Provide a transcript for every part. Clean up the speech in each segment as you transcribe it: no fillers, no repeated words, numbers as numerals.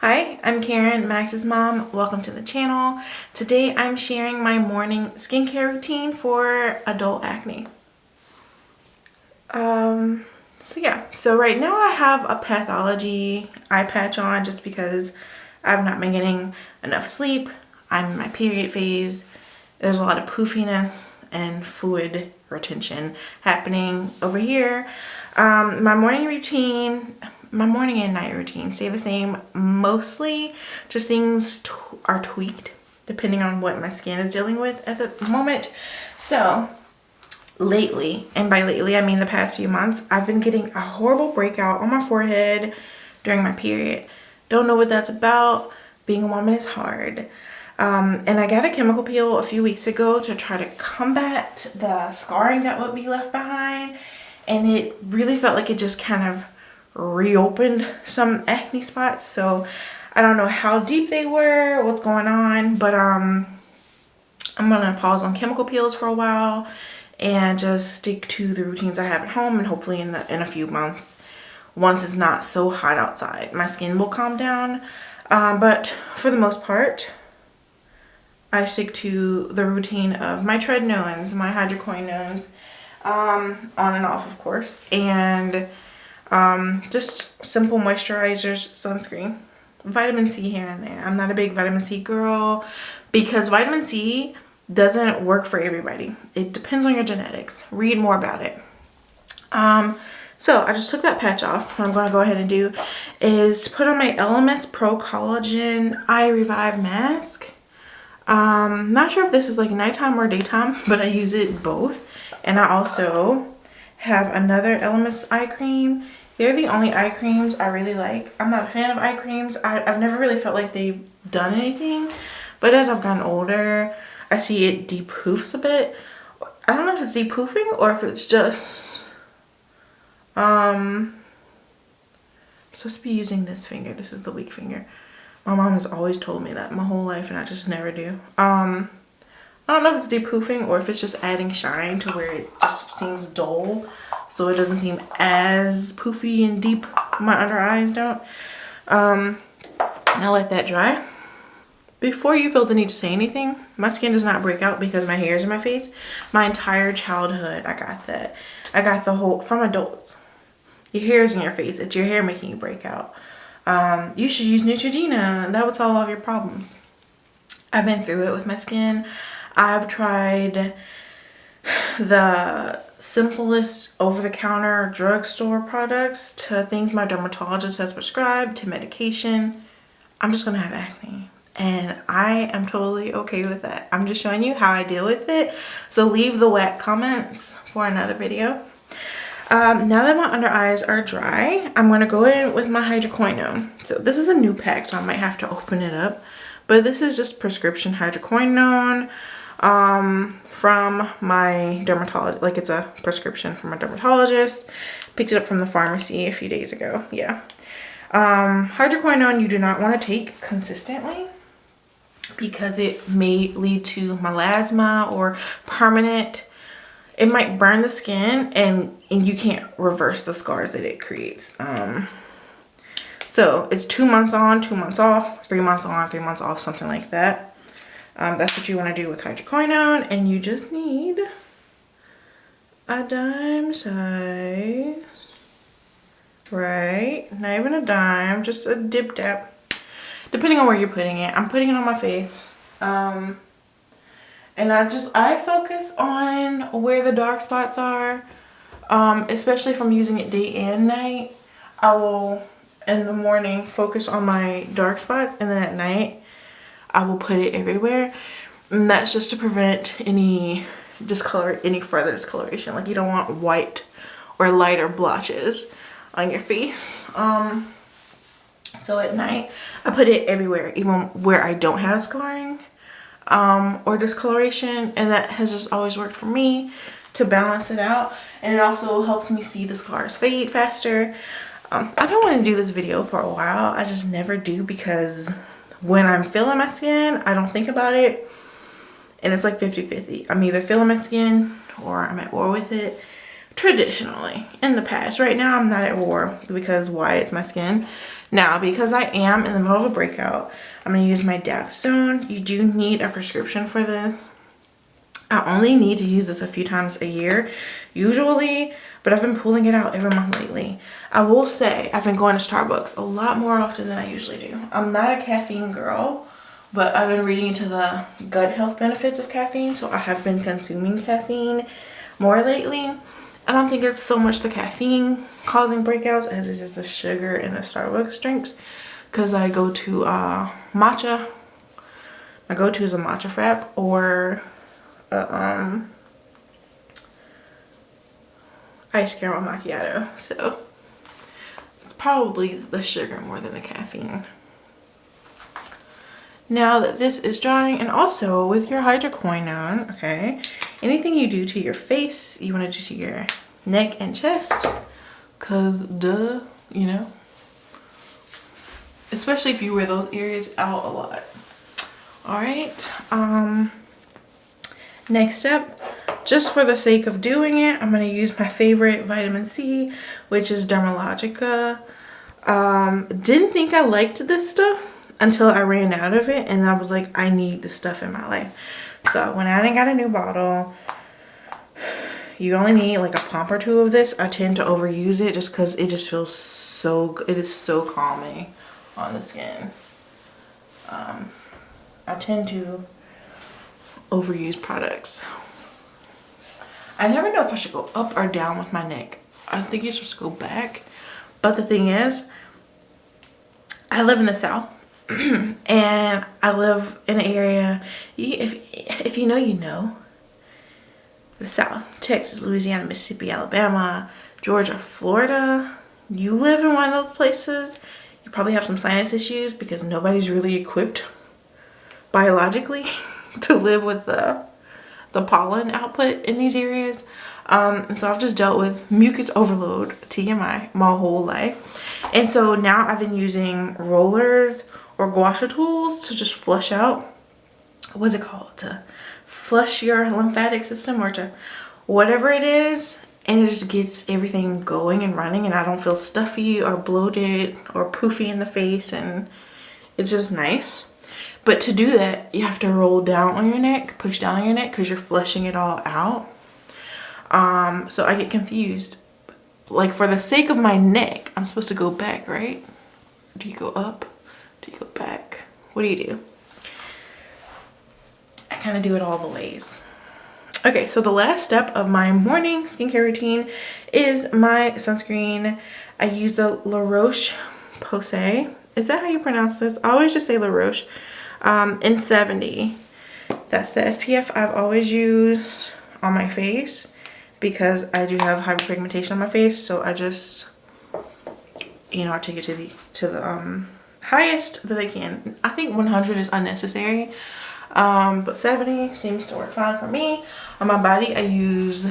Hi, I'm Karen, Max's mom. Welcome to the channel. Today I'm sharing my morning skincare routine for adult acne. So right now I have a Pathology eye patch on just because I've not been getting enough sleep. I'm in my period phase. There's a lot of poofiness and fluid retention happening over here. My morning and night routine stay the same mostly. Just things are tweaked depending on what my skin is dealing with at the moment. So lately, and by lately I mean the past few months, I've been getting a horrible breakout on my forehead during my period. Don't know what that's about. Being a woman is hard. And I got a chemical peel a few weeks ago to try to combat the scarring that would be left behind. And it really felt like it just kind of reopened some acne spots. So I don't know how deep they were, what's going on, but I'm gonna pause on chemical peels for a while and just stick to the routines I have at home, and hopefully in a few months, once it's not so hot outside, my skin will calm down. But for the most part, I stick to the routine of my tretinoins, my hydroquinones, on and off of course, and just simple moisturizers, sunscreen, vitamin C here and there. I'm not a big vitamin C girl because vitamin C doesn't work for everybody. It depends on your genetics. Read more about it. So I just took that patch off. What I'm going to go ahead and do is put on my LMS Pro Collagen Eye Revive Mask. Not sure if this is like nighttime or daytime, but I use it both. And I also have another LMS eye cream. They're the only eye creams I really like. I'm not a fan of eye creams. I've never really felt like they've done anything. But as I've gotten older, I see it depoofs a bit. I don't know if it's depoofing or if it's just... I'm supposed to be using this finger. This is the weak finger. My mom has always told me that my whole life and I just never do. I don't know if it's depoofing or if it's just adding shine to where it just seems dull, so it doesn't seem as poofy and deep. My under eyes don't. Now let that dry. Before you feel the need to say anything, my skin does not break out because my hair is in my face. My entire childhood, I got that. I got the whole, from adults. Your hair is in your face. It's your hair making you break out. You should use Neutrogena. That would solve all of your problems. I've been through it with my skin. I've tried the simplest over-the-counter drugstore products to things my dermatologist has prescribed to medication. I'm just gonna have acne, and I am totally okay with that. I'm just showing you how I deal with it, so leave the whack comments for another video. Now that my under eyes are dry, I'm gonna go in with my hydroquinone. So this is a new pack, so I might have to open it up, but this is just prescription hydroquinone from my dermatologist. Like, it's a prescription from a dermatologist. Picked it up from the pharmacy a few days ago. Yeah. Hydroquinone you do not want to take consistently because it may lead to melasma or permanent. It might burn the skin and you can't reverse the scars that it creates. So it's 2 months on, 2 months off, 3 months on, 3 months off, something like that. That's what you want to do with hydroquinone, and you just need a dime size, right? Not even a dime, just a dip dap, depending on where you're putting it. I'm putting it on my face, and I focus on where the dark spots are, especially if I'm using it day and night. I will, in the morning, focus on my dark spots, and then at night I will put it everywhere, and that's just to prevent any further discoloration. Like, you don't want white or lighter blotches on your face. So at night I put it everywhere, even where I don't have scarring or discoloration, and that has just always worked for me to balance it out, and it also helps me see the scars fade faster. I've been wanting to do this video for a while. I just never do because when I'm feeling my skin, I don't think about it, and it's like 50-50. I'm either feeling my skin or I'm at war with it. Traditionally, in the past. Right now I'm not at war because why? It's my skin. Now, because I am in the middle of a breakout, I'm going to use my Davstone. You do need a prescription for this. I only need to use this a few times a year, usually, but I've been pulling it out every month lately. I will say I've been going to Starbucks a lot more often than I usually do. I'm not a caffeine girl, but I've been reading into the gut health benefits of caffeine, so I have been consuming caffeine more lately. I don't think it's so much the caffeine causing breakouts as it is the sugar in the Starbucks drinks, because I go to matcha. My go-to is a matcha frap or iced caramel macchiato. So it's probably the sugar more than the caffeine. Now that this is drying, and also with your hydroquinone, okay, anything you do to your face, you want to do to your neck and chest, because duh, you know, especially if you wear those areas out a lot. All right, next step, just for the sake of doing it, I'm going to use my favorite vitamin C, which is Dermalogica. Didn't think I liked this stuff until I ran out of it, and I was like, I need this stuff in my life. So I went out and got a new bottle. You only need like a pump or two of this. I tend to overuse it just because it just feels so good. It is so calming on the skin. I tend to overuse products. I never know if I should go up or down with my neck. I think you're supposed to go back. But the thing is, I live in the South. And I live in an area, if you know, you know, the South, Texas, Louisiana, Mississippi, Alabama, Georgia, Florida. You live in one of those places, you probably have some sinus issues because nobody's really equipped biologically to live with the pollen output in these areas. And so I've just dealt with mucus overload, TMI, my whole life. And so now I've been using rollers or gua sha tools to just flush out, what's it called, to flush your lymphatic system, or to whatever it is, and it just gets everything going and running, and I don't feel stuffy or bloated or poofy in the face, and it's just nice. But to do that, you have to roll down on your neck, push down on your neck, because you're flushing it all out. So I get confused. Like, for the sake of my neck, I'm supposed to go back, right? Do you go up? Do you go back? What do you do? I kind of do it all the ways. Okay, so the last step of my morning skincare routine is my sunscreen. I use the La Roche-Posay. Is that how you pronounce this? I always just say La Roche. In 70. That's the SPF I've always used on my face because I do have hyperpigmentation on my face. So I just, you know, I take it to the highest that I can. I think 100 is unnecessary, but 70 seems to work fine for me. On my body, I use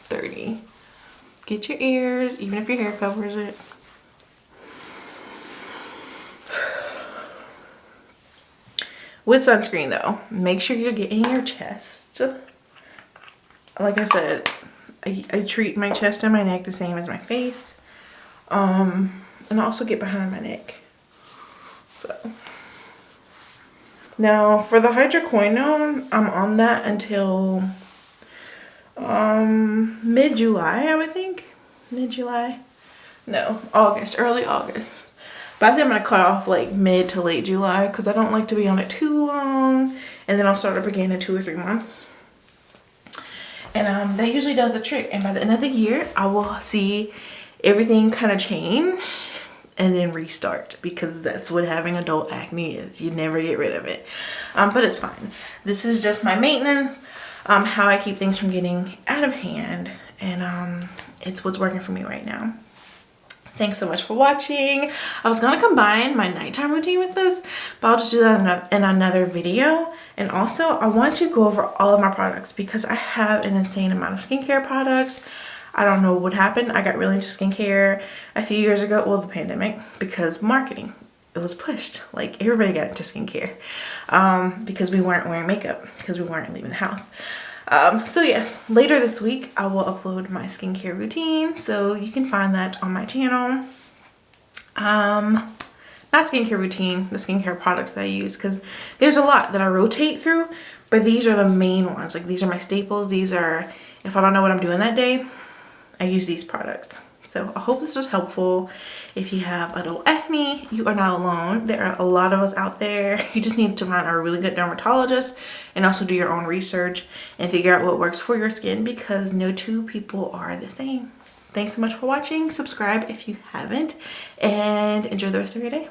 30. Get your ears, even if your hair covers it. With sunscreen though, make sure you're getting your chest. Like I said, I treat my chest and my neck the same as my face. And I also get behind my neck. So. Now for the hydroquinone, I'm on that until mid-July, I would think. Mid-July? No, August, early August. But I think I'm going to cut off like mid to late July because I don't like to be on it too long. And then I'll start up again in 2 or 3 months. And that usually does the trick. And by the end of the year, I will see everything kind of change and then restart. Because that's what having adult acne is. You never get rid of it. But it's fine. This is just my maintenance. How I keep things from getting out of hand. And it's what's working for me right now. Thanks so much for watching. I was gonna combine my nighttime routine with this, but I'll just do that in another video. And also, I want to go over all of my products because I have an insane amount of skincare products. I don't know what happened. I got really into skincare a few years ago, well, the pandemic, because marketing, it was pushed. Like, everybody got into skincare because we weren't wearing makeup, because we weren't leaving the house. So yes, later this week I will upload my skincare routine, so you can find that on my channel. Not skincare routine, the skincare products that I use, because there's a lot that I rotate through, but these are the main ones. Like these are my staples. These are, if I don't know what I'm doing that day, I use these products. So I hope this was helpful. If you have adult acne, you are not alone. There are a lot of us out there. You just need to find a really good dermatologist and also do your own research and figure out what works for your skin, because no two people are the same. Thanks so much for watching. Subscribe if you haven't, and enjoy the rest of your day.